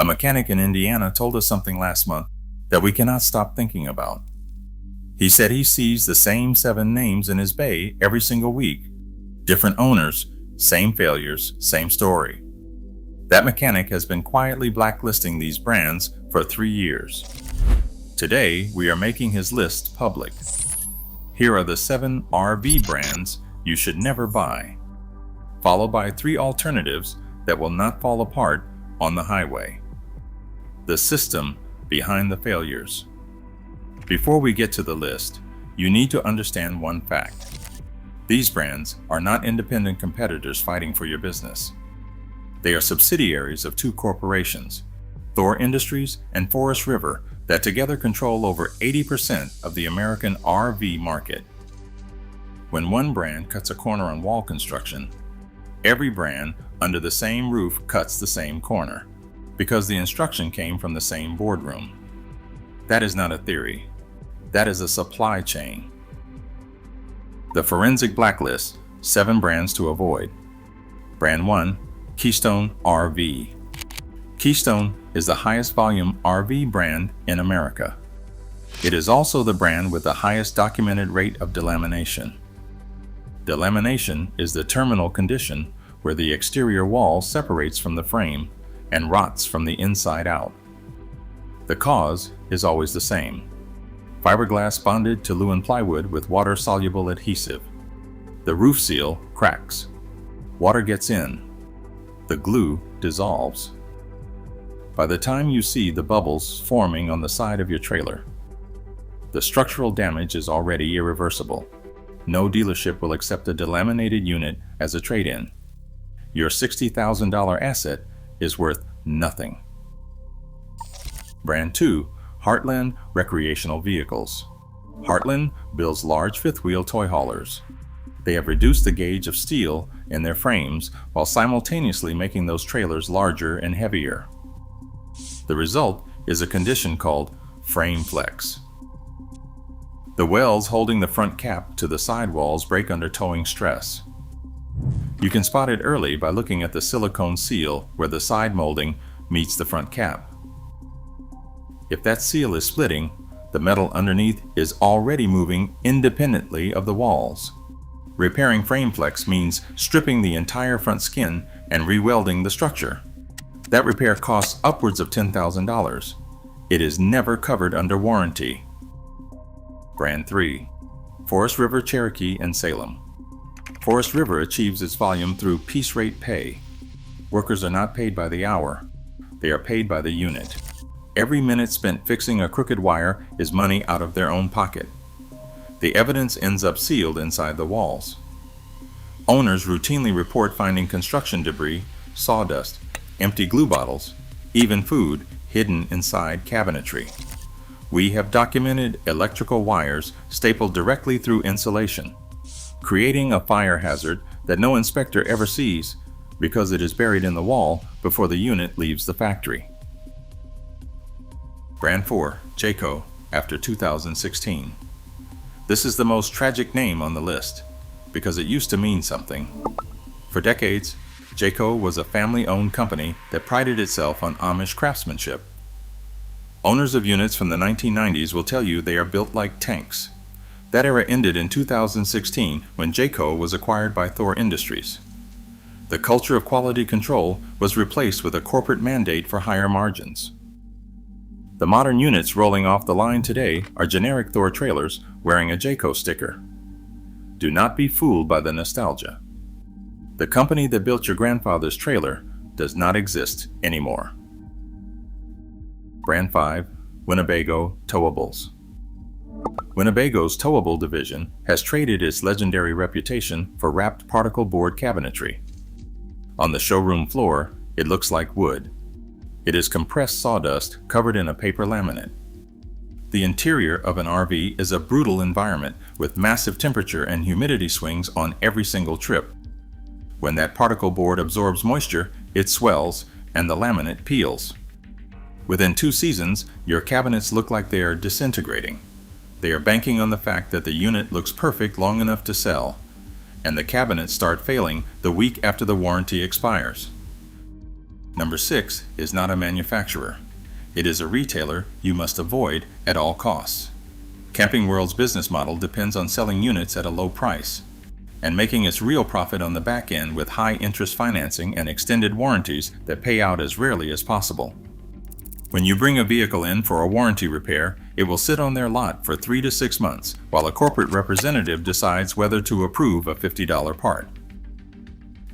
mechanic in Indiana told us something last month that we cannot stop thinking about. He said he sees the same 7 names in his bay every single week. Different owners, same failures, same story. That mechanic has been quietly blacklisting these brands for 3 years. Today, we are making his list public. Here are the 7 RV brands you should never buy, followed by 3 alternatives that will not fall apart on the highway. The system behind the failures. Before we get to the list, you need to understand one fact. These brands are not independent competitors fighting for your business. They are subsidiaries of 2 corporations, Thor Industries and Forest River, that together control over 80% of the American RV market. When one brand cuts a corner on wall construction, every brand under the same roof cuts the same corner, because the instruction came from the same boardroom. That is not a theory. That is a supply chain. The forensic blacklist, 7 brands to avoid. Brand 1, Keystone RV. Keystone is the highest volume RV brand in America. It is also the brand with the highest documented rate of delamination. Delamination is the terminal condition where the exterior wall separates from the frame and rots from the inside out. The cause is always the same. Fiberglass bonded to Lewin plywood with water-soluble adhesive. The roof seal cracks. Water gets in. The glue dissolves. By the time you see the bubbles forming on the side of your trailer, the structural damage is already irreversible. No dealership will accept a delaminated unit as a trade-in. Your $60,000 asset is worth nothing. Brand 2, Heartland Recreational Vehicles. Heartland builds large fifth-wheel toy haulers. They have reduced the gauge of steel in their frames while simultaneously making those trailers larger and heavier. The result is a condition called frame flex. The welds holding the front cap to the sidewalls break under towing stress. You can spot it early by looking at the silicone seal where the side molding meets the front cap. If that seal is splitting, the metal underneath is already moving independently of the walls. Repairing frame flex means stripping the entire front skin and re-welding the structure. That repair costs upwards of $10,000. It is never covered under warranty. Brand 3, Forest River Cherokee and Salem. Forest River achieves its volume through piece rate pay. Workers are not paid by the hour. They are paid by the unit. Every minute spent fixing a crooked wire is money out of their own pocket. The evidence ends up sealed inside the walls. Owners routinely report finding construction debris, sawdust, empty glue bottles, even food hidden inside cabinetry. We have documented electrical wires stapled directly through insulation, creating a fire hazard that no inspector ever sees because it is buried in the wall before the unit leaves the factory. Brand 4, Jayco, after 2016. This is the most tragic name on the list because it used to mean something. For decades, Jayco was a family-owned company that prided itself on Amish craftsmanship. Owners of units from the 1990s will tell you they are built like tanks. That era ended in 2016 when Jayco was acquired by Thor Industries. The culture of quality control was replaced with a corporate mandate for higher margins. The modern units rolling off the line today are generic Thor trailers wearing a Jayco sticker. Do not be fooled by the nostalgia. The company that built your grandfather's trailer does not exist anymore. Brand 5, Winnebago Towables. Winnebago's towable division has traded its legendary reputation for wrapped particle board cabinetry. On the showroom floor, it looks like wood. It is compressed sawdust covered in a paper laminate. The interior of an RV is a brutal environment with massive temperature and humidity swings on every single trip. When that particle board absorbs moisture, it swells and the laminate peels. Within 2 seasons, your cabinets look like they are disintegrating. They are banking on the fact that the unit looks perfect long enough to sell, and the cabinets start failing the week after the warranty expires. Number 6 is not a manufacturer. It is a retailer you must avoid at all costs. Camping World's business model depends on selling units at a low price and making its real profit on the back end with high interest financing and extended warranties that pay out as rarely as possible. When you bring a vehicle in for a warranty repair, it will sit on their lot for 3 to 6 months while a corporate representative decides whether to approve a $50 part.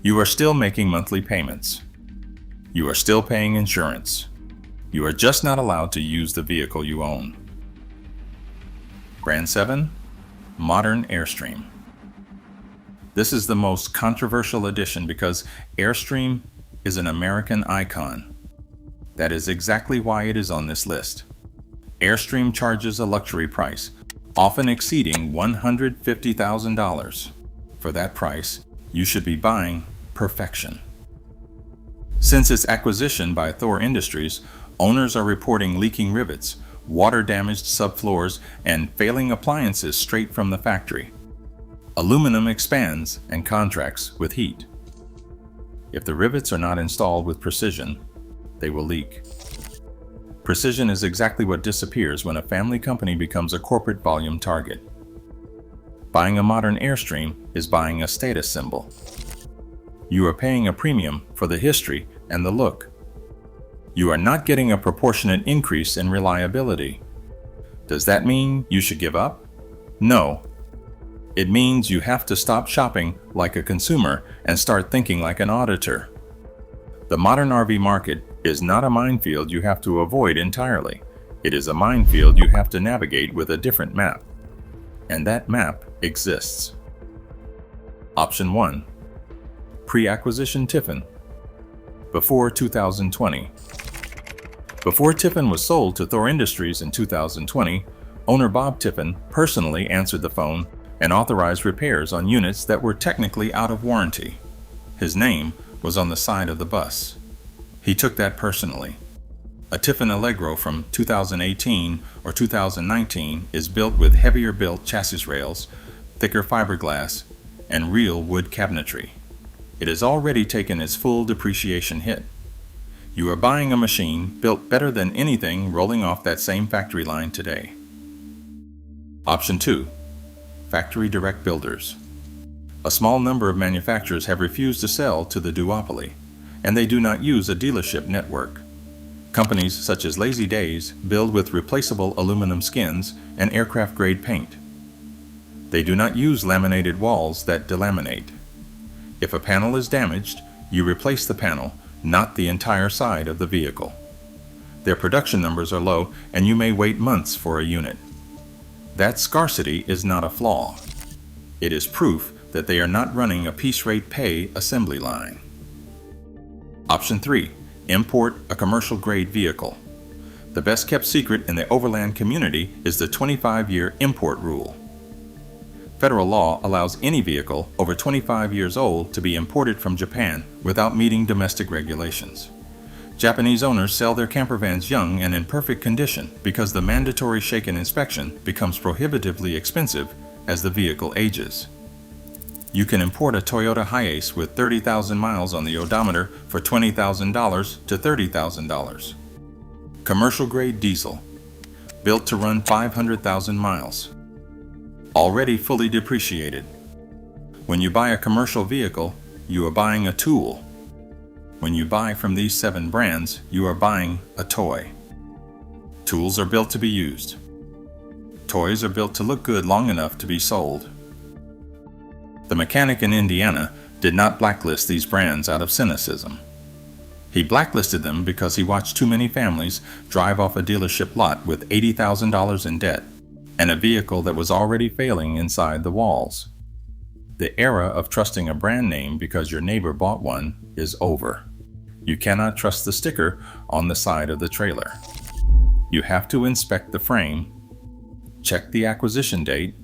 You are still making monthly payments. You are still paying insurance. You are just not allowed to use the vehicle you own. Brand 7, Modern Airstream. This is the most controversial addition because Airstream is an American icon. That is exactly why it is on this list. Airstream charges a luxury price, often exceeding $150,000. For that price, you should be buying perfection. Since its acquisition by Thor Industries, owners are reporting leaking rivets, water-damaged subfloors, and failing appliances straight from the factory. Aluminum expands and contracts with heat. If the rivets are not installed with precision, they will leak. Precision is exactly what disappears when a family company becomes a corporate volume target. Buying a modern Airstream is buying a status symbol. You are paying a premium for the history and the look. You are not getting a proportionate increase in reliability. Does that mean you should give up? No. It means you have to stop shopping like a consumer and start thinking like an auditor. The modern RV market is not a minefield you have to avoid entirely. It is a minefield you have to navigate with a different map. And that map exists. Option 1. Pre-acquisition Tiffin. Before 2020. Before Tiffin was sold to Thor Industries in 2020, owner Bob Tiffin personally answered the phone and authorized repairs on units that were technically out of warranty. His name was on the side of the bus. He took that personally. A Tiffin Allegro from 2018 or 2019 is built with heavier built chassis rails, thicker fiberglass, and real wood cabinetry. It has already taken its full depreciation hit. You are buying a machine built better than anything rolling off that same factory line today. Option 2. Factory direct builders. A small number of manufacturers have refused to sell to the duopoly, and they do not use a dealership network. Companies such as Lazy Days build with replaceable aluminum skins and aircraft-grade paint. They do not use laminated walls that delaminate. If a panel is damaged, you replace the panel, not the entire side of the vehicle. Their production numbers are low, and you may wait months for a unit. That scarcity is not a flaw. It is proof that they are not running a piece rate pay assembly line. Option 3. Import a commercial grade vehicle. The best kept secret in the overland community is the 25-year import rule. Federal law allows any vehicle over 25 years old to be imported from Japan without meeting domestic regulations. Japanese owners sell their camper vans young and in perfect condition because the mandatory shake-in inspection becomes prohibitively expensive as the vehicle ages. You can import a Toyota Hiace with 30,000 miles on the odometer for $20,000 to $30,000. Commercial grade diesel, built to run 500,000 miles. Already fully depreciated. When you buy a commercial vehicle, you are buying a tool. When you buy from these 7 brands, you are buying a toy. Tools are built to be used. Toys are built to look good long enough to be sold. The mechanic in Indiana did not blacklist these brands out of cynicism. He blacklisted them because he watched too many families drive off a dealership lot with $80,000 in debt and a vehicle that was already failing inside the walls. The era of trusting a brand name because your neighbor bought one is over. You cannot trust the sticker on the side of the trailer. You have to inspect the frame, check the acquisition date,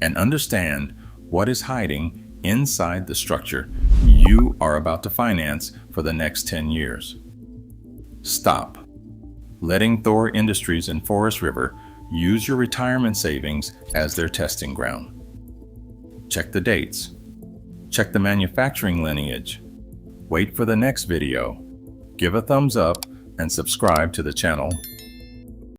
and understand what is hiding inside the structure you are about to finance for the next 10 years. Stop letting Thor Industries and Forest River use your retirement savings as their testing ground. Check the dates. Check the manufacturing lineage. Wait for the next video. give a thumbs up and subscribe to the channel